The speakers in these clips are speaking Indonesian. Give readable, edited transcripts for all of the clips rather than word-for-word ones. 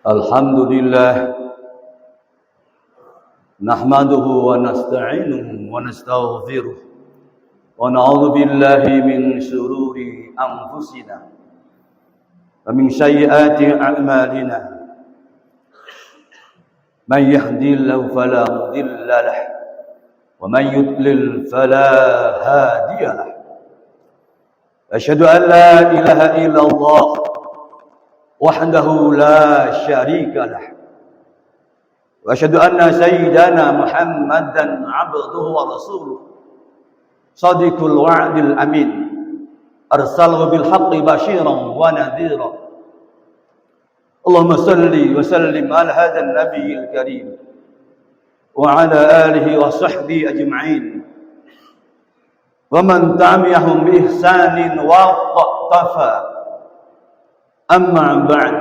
Alhamdulillah nahmaduhu wa nasta'inuhu wa nastaghfiruh wa na'udzu billahi min shururi anfusina wa min sayyiati a'malina man yahdihillahu fala mudilla lahu wa man yudlil fala hadiya lahu asyhadu an la ilaha illallah wahdahu la syarika lah wa asyhadu anna sayyidana Muhammadan abduhu wa rasuluh shadiqul wa'dil amin arsalahu bil haqqi basyiran wa nadhira. Allahumma salli wa sallim ala hadzal nabiyil karim wa ala alihi wa sahbihi ajma'in wa man tabi'ahum bi ihsanin wa qatafa. أما بعد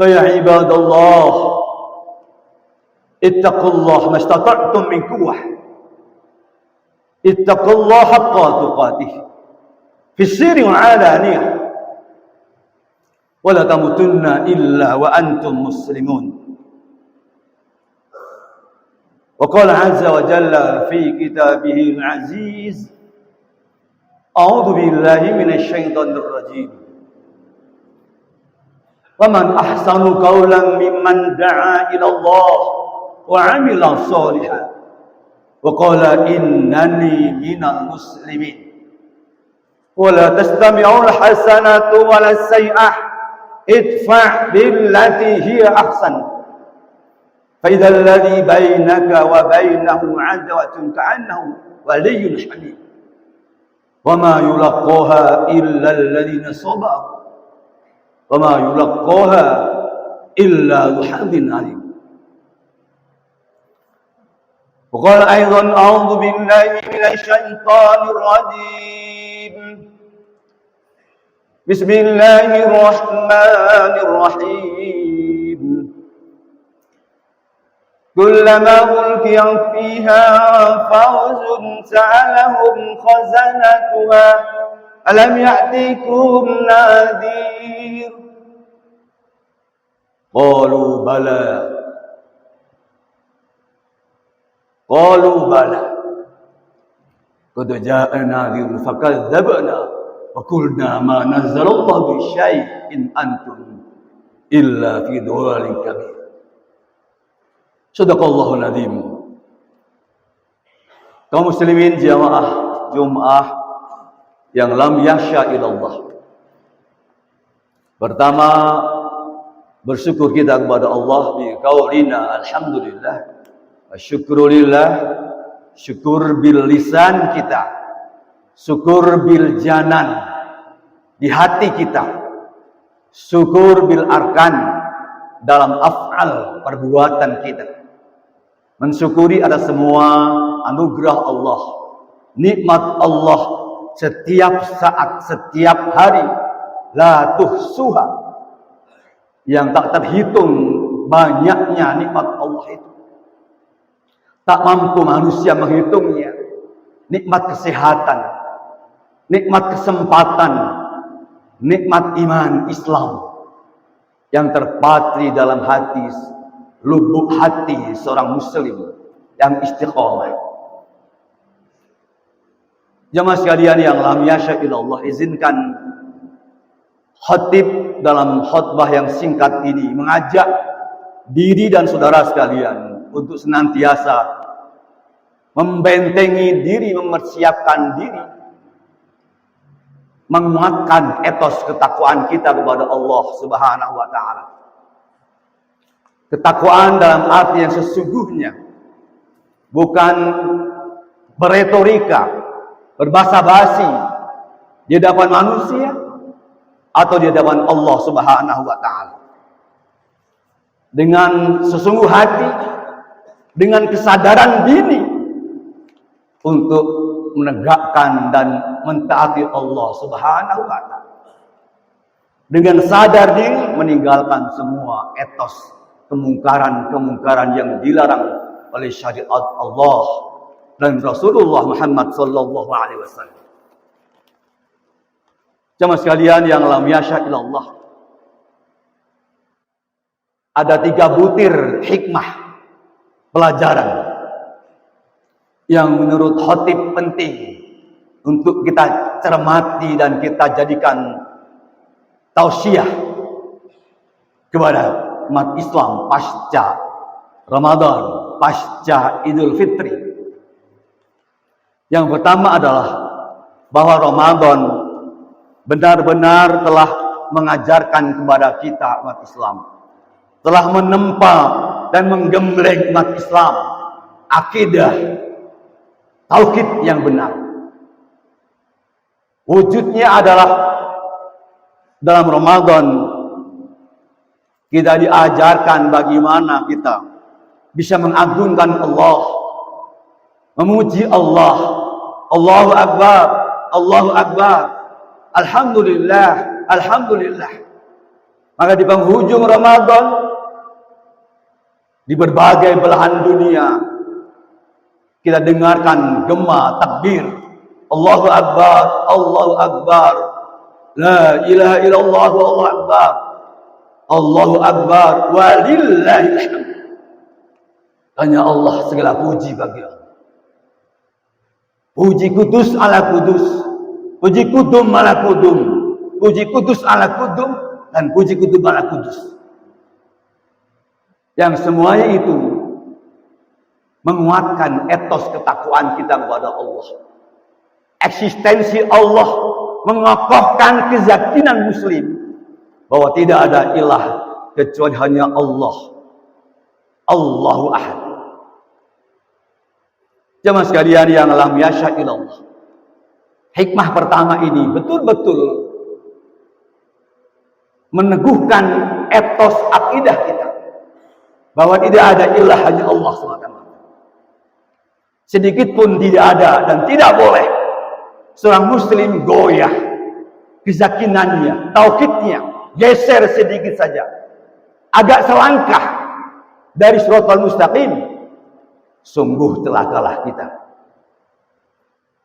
فيا عباد الله اتقوا الله ما استطعتم من قوة اتقوا الله حق تقاته في السر والعلانية ولا تموتن إلا وأنتم مسلمون. وقال عز وجل في كتابه العزيز أعوذ بالله من الشيطان الرجيم ومن أحسن قولا ممن دعا إلى الله وعمل صالحا وقال إنني من المسلمين ولا تستمعوا الحسنة ولا السيئة ادفع بالتي هي أحسن فإذا الذي بينك وبينه عداوة كأنه ولي حميم وما يلقاها إلا الذين صبروا وما يلقاها إلا ذو حظ عظيم. وقال أيضا أعوذ بالله من الشيطان الرجيم بسم الله الرحمن الرحيم كلما ألقي فيها فوز سألهم خزنتها ألم يأتكم نذير قالوا بلى قد جاءنا نذير فكذبنا وقلنا ما نزل الله بشيء إن أنتم إلا في ضلال كبير. Sadaqallahul Azim. Kaum muslimin jamaah Jumat yang lam yasha ilallah. Pertama, bersyukur kita kepada Allah bi qaulina alhamdulillah. Syukrulillah, syukur bil lisan kita. Syukur bil janan di hati kita. Syukur bil arkan dalam af'al perbuatan kita. Mensyukuri ada semua anugerah Allah, nikmat Allah setiap saat, setiap hari, la tuhsuha, yang tak terhitung banyaknya nikmat Allah itu. Tak mampu manusia menghitungnya. Nikmat kesehatan, nikmat kesempatan, nikmat iman Islam yang terpatri dalam hati, lubuk hati seorang muslim yang istiqomah. Jamaah sekalian yang lam yasha illallah, izinkan khatib dalam khutbah yang singkat ini mengajak diri dan saudara sekalian untuk senantiasa membentengi diri, mempersiapkan diri, menguatkan etos ketakwaan kita kepada Allah Subhanahu wa taala. Ketakwaan dalam arti yang sesungguhnya, bukan beretorika, berbasa-basi di hadapan manusia atau di hadapan Allah Subhanahu wa taala. Dengan sesungguh hati, dengan kesadaran diri untuk menegakkan dan mentaati Allah Subhanahu wa taala. Dengan sadar diri meninggalkan semua etos kemungkaran-kemungkaran yang dilarang oleh syariat Allah dan Rasulullah Muhammad sallallahu alaihi wasallam. Jamaah sekalian yang lam yasha illallah, ada 3 butir hikmah pelajaran yang menurut khatib penting untuk kita cermati dan kita jadikan tausiah kepada umat Islam pasca Ramadan, pasca Idul Fitri. Yang pertama adalah bahwa Ramadan benar-benar telah mengajarkan kepada kita umat Islam, telah menempa dan menggembleng umat Islam akidah tauhid yang benar. Wujudnya adalah dalam Ramadan kita diajarkan bagaimana kita bisa mengagungkan Allah, memuji Allah, Allahu Akbar, Allahu Akbar, Alhamdulillah, Alhamdulillah. Maka di penghujung Ramadan, di berbagai belahan dunia, kita dengarkan gema takbir, Allahu Akbar, Allahu Akbar, la ilaha illallah, Allahu Akbar, Allahu Akbar, walillahil hamd. Hanya Allah segala puji bagi Allah. Puji kudus ala kudus, puji kudum ala kudum, puji kudus ala kudum, dan puji kudum ala kudus. Yang semuanya itu menguatkan etos ketakwaan kita kepada Allah. Eksistensi Allah mengokohkan keyakinan muslim bahwa tidak ada ilah kecuali hanya Allah. Allahu Ahad. Jemaah sekalian yang lam yasha illallah. Hikmah pertama ini betul-betul meneguhkan etos akidah kita bahwa tidak ada ilah hanya Allah SWT. Sedikit pun tidak ada dan tidak boleh seorang muslim goyah keyakinannya, tauhidnya geser sedikit saja, agak selangkah dari Shiratal Mustaqim, sungguh telah kalah kita.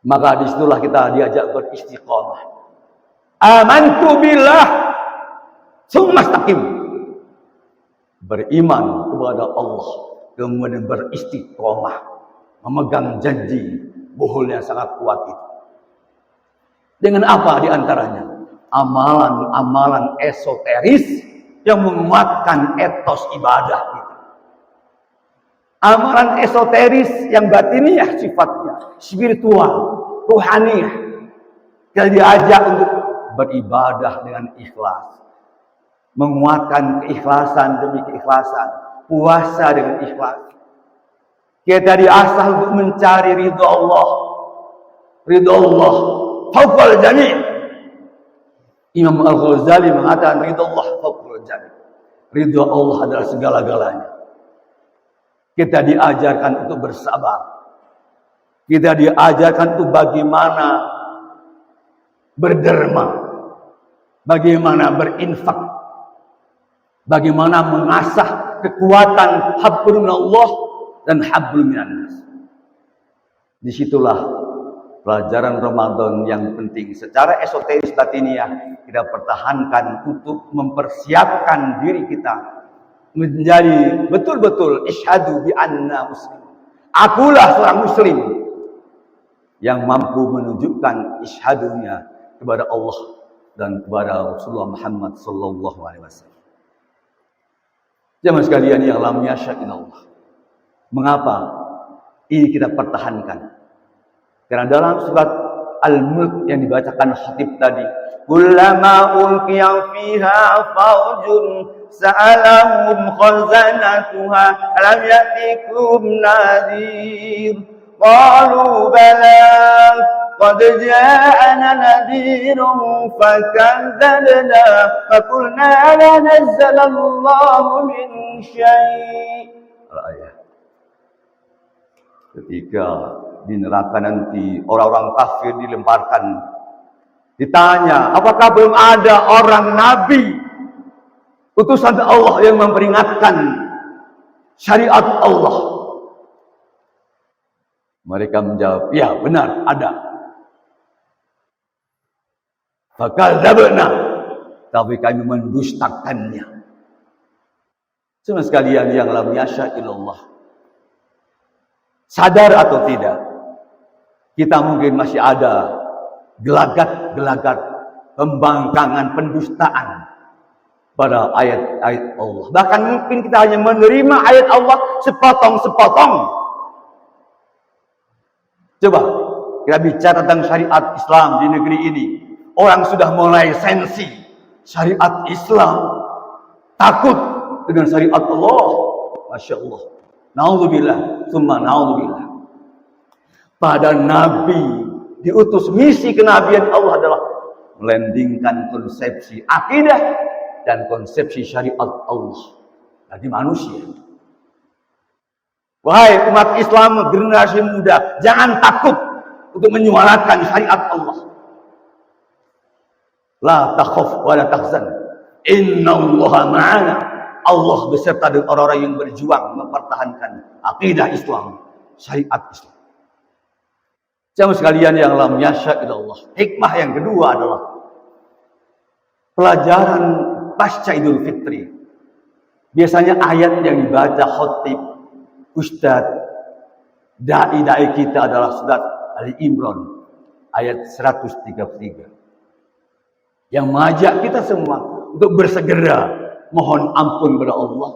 Maka disitulah kita diajak beristiqamah. Amantu billah, summa istaqim. Beriman kepada Allah, kemudian beristiqamah, memegang janji buhul yang sangat kuat itu. Dengan apa diantaranya? Amalan-amalan esoteris yang menguatkan etos ibadah kita. Amalan esoteris yang batiniah sifatnya, spiritual, ruhaniyah. Kita diajak untuk beribadah dengan ikhlas. Menguatkan keikhlasan demi keikhlasan. Puasa dengan ikhlas. Kita diasah untuk mencari ridha Allah. Ridha Allah fawqal jami'. Imam Al-Ghazali mengatakan ridha Allah fawqal jami'. Ridha Allah adalah segala-galanya. Kita diajarkan untuk bersabar. Kita diajarkan untuk bagaimana berderma, bagaimana berinfak, bagaimana mengasah kekuatan hablum minallah dan hablum minannas. Disitulah pelajaran Ramadan yang penting. Secara esoteris batiniah kita pertahankan untuk mempersiapkan diri kita menjadi betul-betul isyhadu bi anna muslim. Akulah seorang muslim yang mampu menunjukkan isyhadunya kepada Allah dan kepada Rasulullah Muhammad sallallahu alaihi wasallam. Jemaah sekalian yang lam yasha illallah. Mengapa ini kita pertahankan? Karena dalam surat Al-Mulk yang dibacakan khatib tadi, kullama ulqiya fiha faujun sa'alahum khazanatuha alam ya'tikum nadhir qalu bala qad ja'ana nadhirun fakadzabna faqulna la nazzala Allahu min syai'. Ayat. Ketika di neraka nanti orang-orang kafir dilemparkan, ditanya, apakah belum ada orang nabi utusan Allah yang memperingatkan syariat Allah? Mereka menjawab, ya benar ada. Fakadzabna, tapi kami mendustakannya. Semua sekalian yang lam yasha illallah. Sadar atau tidak, kita mungkin masih ada gelagat-gelagat pembangkangan, pendustaan pada ayat-ayat Allah. Bahkan mungkin kita hanya menerima ayat Allah sepotong-sepotong. Coba kita bicara tentang syariat Islam di negeri ini. Orang sudah mulai sensi syariat Islam, takut dengan syariat Allah. Masya Allah. Na'udzubillah, summa na'udzubillah. Pada Nabi diutus misi kenabian Allah adalah melandingkan konsepsi akidah dan konsepsi syariat Allah bagi manusia. Wahai umat Islam generasi muda, jangan takut untuk menyuarakan syariat Allah. La takhaf wa la tahzan. Innallaha ma'ana. Allah beserta dengan orang-orang yang berjuang mempertahankan akidah Islam, syariat Islam. Jamaah sekalian yang lam yasha illallah. Hikmah yang kedua adalah pelajaran pasca Idul Fitri. Biasanya ayat yang dibaca khotib, ustadz, dai-dai kita adalah surat Ali Imran ayat 133. Yang mengajak kita semua untuk bersegera mohon ampun kepada Allah,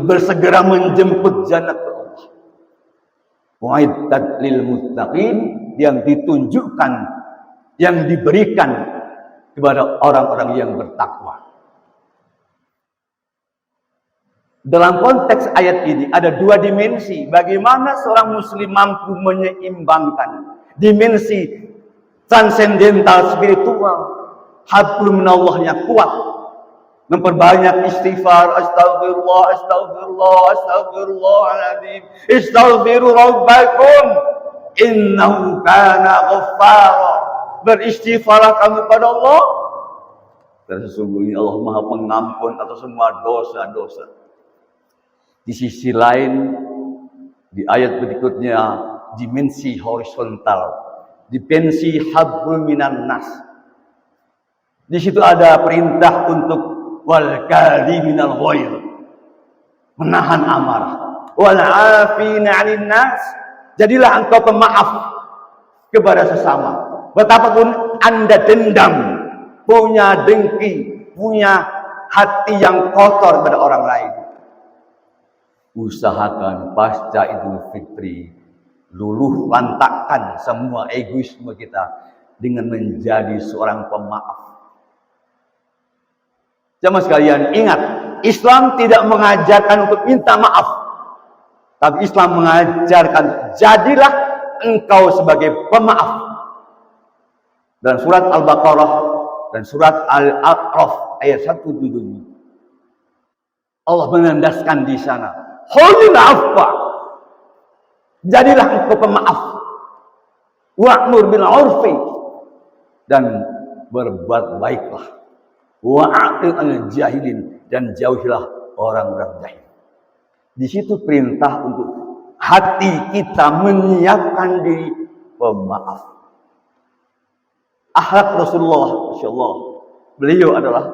bersegera menjemput jannat Allah. Mu'iddat lil muttaqin, yang ditunjukkan, yang diberikan kepada orang-orang yang bertakwa. Dalam konteks ayat ini ada dua dimensi bagaimana seorang muslim mampu menyeimbangkan dimensi transendental spiritual, hablum minallahnya kuat, memperbanyak istighfar, astagfirullah, astagfirullah, astagfirullahaladzim, istaghfiru rabbakum innahu kana ghaffara. Beristighfarlah kamu pada Allah, dan sesungguhnya Allah Maha Pengampun atas semua dosa-dosa. Di sisi lain, di ayat berikutnya, dimensi horizontal, dimensi hablum minan nas. Di situ ada perintah untuk wal kadhiminal ghaidh, menahan amarah, wal 'afina 'anil nas, jadilah engkau pemaaf kepada sesama. Betapapun Anda dendam, punya dengki, punya hati yang kotor pada orang lain, usahakan pasca Idul Fitri luluh lantakkan semua egoisme kita dengan menjadi seorang pemaaf. Jamaah sekalian, ingat, Islam tidak mengajarkan untuk minta maaf, tapi Islam mengajarkan jadilah engkau sebagai pemaaf. Dan surat Al-Baqarah dan surat Al-A'raf ayat 177, Allah menandaskan di sana, khudhil afwa, jadilah engkau pemaaf, wa'mur bil 'urfi, dan berbuat baiklah, wa'atil al-jahilin, dan jauhilah orang-orang jahil. Di situ perintah untuk hati kita menyiapkan diri pemaaf. Akhlak Rasulullah, insyaallah, beliau adalah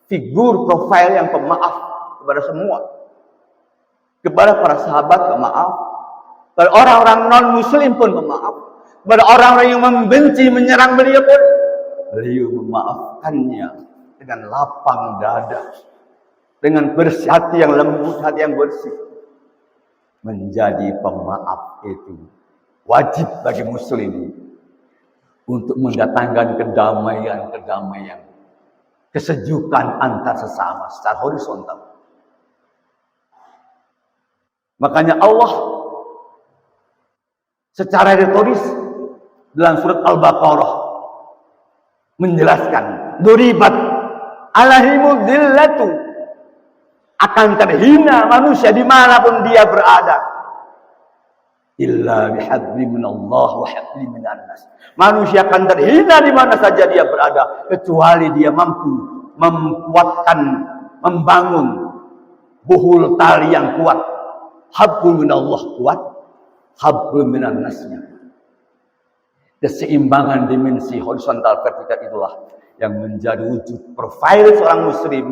figur profil yang pemaaf kepada semua, kepada para sahabat pemaaf, kepada orang-orang non muslim pun pemaaf, kepada orang-orang yang membenci menyerang beliau pun beliau memaafkannya dengan lapang dada, dengan bersih hati yang lembut, hati yang bersih. Menjadi pemaaf itu wajib bagi muslim untuk mendatangkan kedamaian, kesejukan antar sesama secara horizontal. Makanya Allah secara retoris dalam surat Al-Baqarah menjelaskan, duribat alaihimu dzillatu, akan terhina manusia dimanapun dia berada, illa bihabli minallah wa habli minan nas. Manusia akan terhina di mana saja dia berada, kecuali dia mampu memkuatkan, membangun buhul tali yang kuat. Hablum minallah kuat, hablum minan nasnya. Keseimbangan dimensi horizontal vertikal itulah yang menjadi wujud profil seorang muslim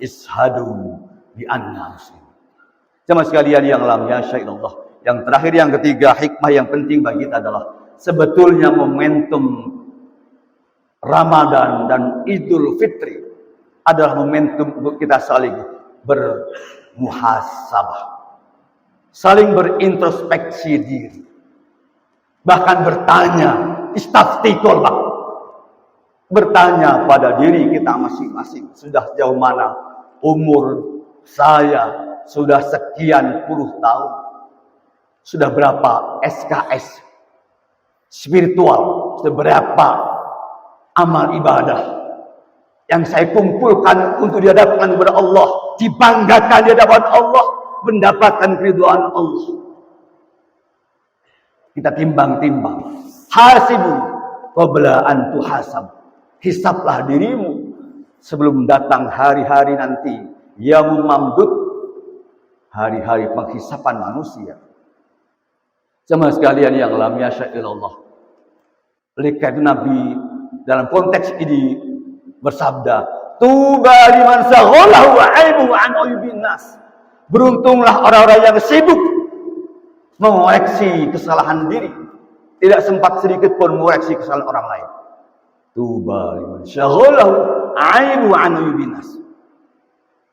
ishadu bi anna muslim. Jemaah sekalian yang lam yasha'illallah. Yang terakhir, yang ketiga, hikmah yang penting bagi kita adalah sebetulnya momentum Ramadan dan Idul Fitri adalah momentum untuk kita saling bermuhasabah, saling berintrospeksi diri, bahkan bertanya, istafti qalbak, bertanya pada diri kita masing-masing, sudah sejauh mana umur saya, sudah sekian puluh tahun, sudah berapa SKS spiritual, sudah berapa amal ibadah yang saya kumpulkan untuk dihadapkan kepada Allah, dibanggakan di hadapan Allah, mendapatkan keridhaan Allah. Kita timbang-timbang. Hasibu qabla an tuhasab. Hisablah dirimu sebelum datang hari-hari nanti, yaumul mamdud, hari-hari penghisapan manusia. Jemaah sekalian yang lam yasha'illallah. Oleh karena itu Nabi dalam konteks ini bersabda, tuba liman saghalahu aibu an uyubin nas. Beruntunglah orang-orang yang sibuk mengoreksi kesalahan diri, tidak sempat sedikit pun mengoreksi kesalahan orang lain. Tuba liman saghalahu aibu an uyubin nas.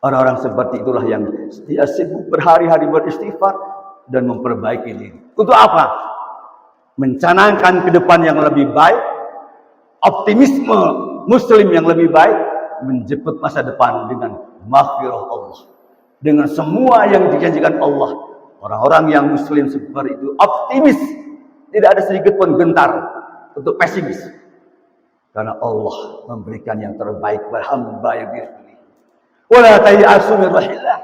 Orang-orang seperti itulah yang dia sibuk berhari-hari beristighfar dan memperbaiki diri. Untuk apa? Mencanangkan ke depan yang lebih baik, optimisme muslim yang lebih baik, menjemput masa depan dengan maghfirah Allah, dengan semua yang dijanjikan Allah. Orang-orang yang muslim seperti itu optimis, tidak ada sedikit pun gentar untuk pesimis, karena Allah memberikan yang terbaik kepada hamba yang dipilih. Wala tayasu min rahillah.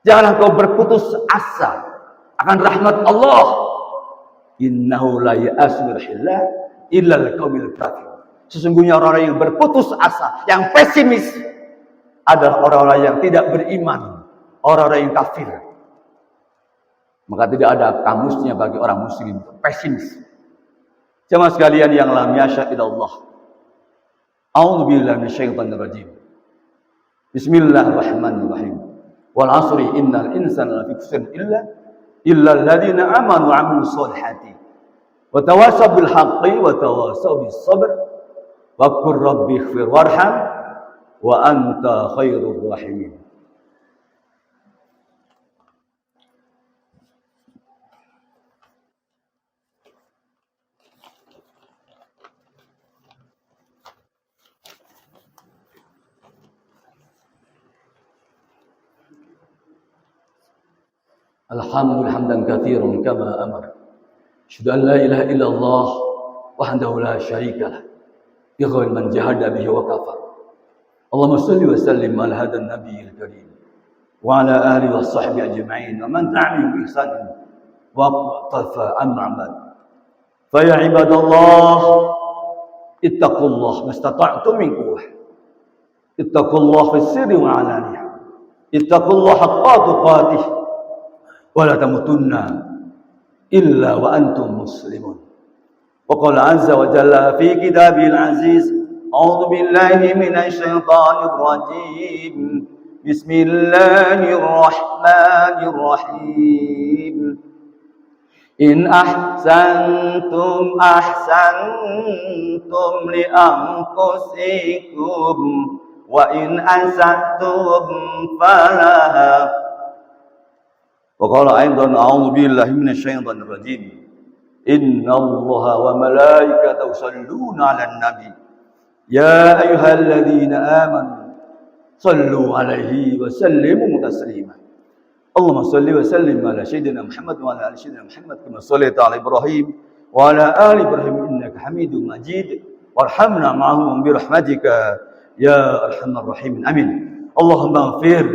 Janganlah kau berputus asa akan rahmat Allah. Innahu la ya'asu min rahillah illa al-qaumil kafir. Sesungguhnya orang-orang yang berputus asa, yang pesimis, adalah orang-orang yang tidak beriman, orang-orang yang kafir. Maka tidak ada kamusnya bagi orang muslim pesimis. Jemaah sekalian yang lam yasha'illallah. A'udzubillahi minasyaitonir rajim. Bismillahirrahmanirrahim. Wal 'asri innal insana lafi khusr illa alladziina aamanu wa 'amilus shalihati wa tawassaw bil haqqi wa tawassaw bis sabr. Wa qur rabbi ighfir warham wa anta khairur rahimin. Alhamdulillah hamdan katsiran kama amara. Asyhadu an la ilaha illallah wahdahu la syarika lah. Yaghfir man jahada bihi wa kafar. Allahumma shalli wa sallim ala hadan nabiyil karim wa ala alihi wa sahbihi ajma'in wa man tabi'ahum bi ihsan wa qatafa amma ba'd. Fa ya ibadallah ittaqullah mastata'tum min quwwah. Ittaqullah fis sirri wa 'alaniyah. Ittaqullah haqqa tuqatih. ولا تموتن إلا وأنتم مسلمون. وقال عز وجل في كتابه العزيز أعوذ بالله من الشيطان الرجيم بسم الله الرحمن الرحيم إن أحسنتم أحسنتم لأنفسكم وإن أسأتم فلها. وقال أيضا أعوذ بالله من الشيطان الرجيم إن الله وملائكته يصلون على النبي يا أيها الذين آمنوا صلوا عليه وسلموا تسليما. اللهم صل وسلم على سيدنا محمد وعلى آل سيدنا محمد كما صليت على إبراهيم وعلى آل إبراهيم إنك حميد مجيد وارحمنا معهم برحمتك يا أرحم الراحمين آمين. اللهم اغفر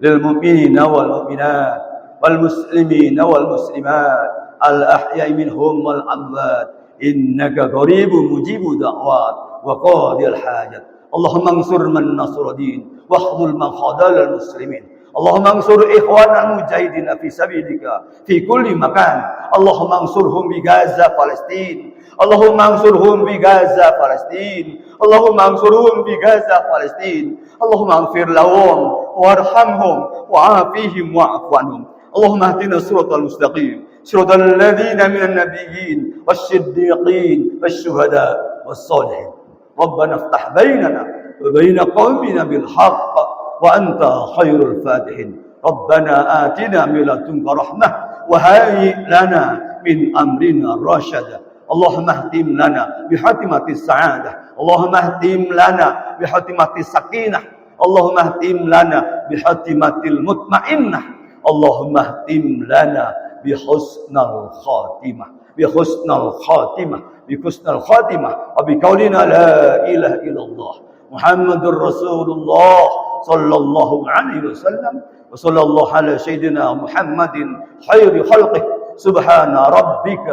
للمؤمنين والمؤمنات والمسلمين والمسلمات الأحياء منهم والأموات إنك قريب مجيب دعوات وقاضي الحاجات. اللهم انصر من نصر دين واخذل من خذل المسلمين. اللهم انصر إخواننا المجاهدين في سبيلك في كل مكان. اللهم انصرهم بغزة فلسطين. اللهم انصرهم بغزة فلسطين. اللهم انصرهم بغزة فلسطين. اللهم اغفر لهم وارحمهم وعافيهم واعف عنهم. اللهم اهدنا الصراط المستقيم صراط الذين من النبيين والصديقين والشهداء والصالحين. ربنا افتح بيننا وبين قومنا بالحق وأنت خير الفاتحين. ربنا آتنا من لدنك رحمة وهيئ لنا من أمرنا رشدا. اللهم اهتم لنا بحاتمة السعادة. اللهم اهتم لنا بحاتمة السكينة. اللهم اهتم لنا بحاتمة المطمئنة. اللهم اهتم لنا بحسن الخاتمة بحسن الخاتمة بحسن الخاتمة وبقولنا لا إله إلا الله محمد رسول الله صلى الله عليه وسلم. وصلى الله على سيدنا محمد خير خلقه. سبحان ربك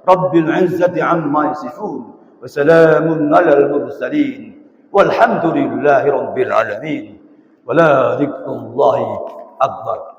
رب العزة عما يصفون وسلام على المرسلين والحمد لله رب العالمين ولا ذكر الله أكبر.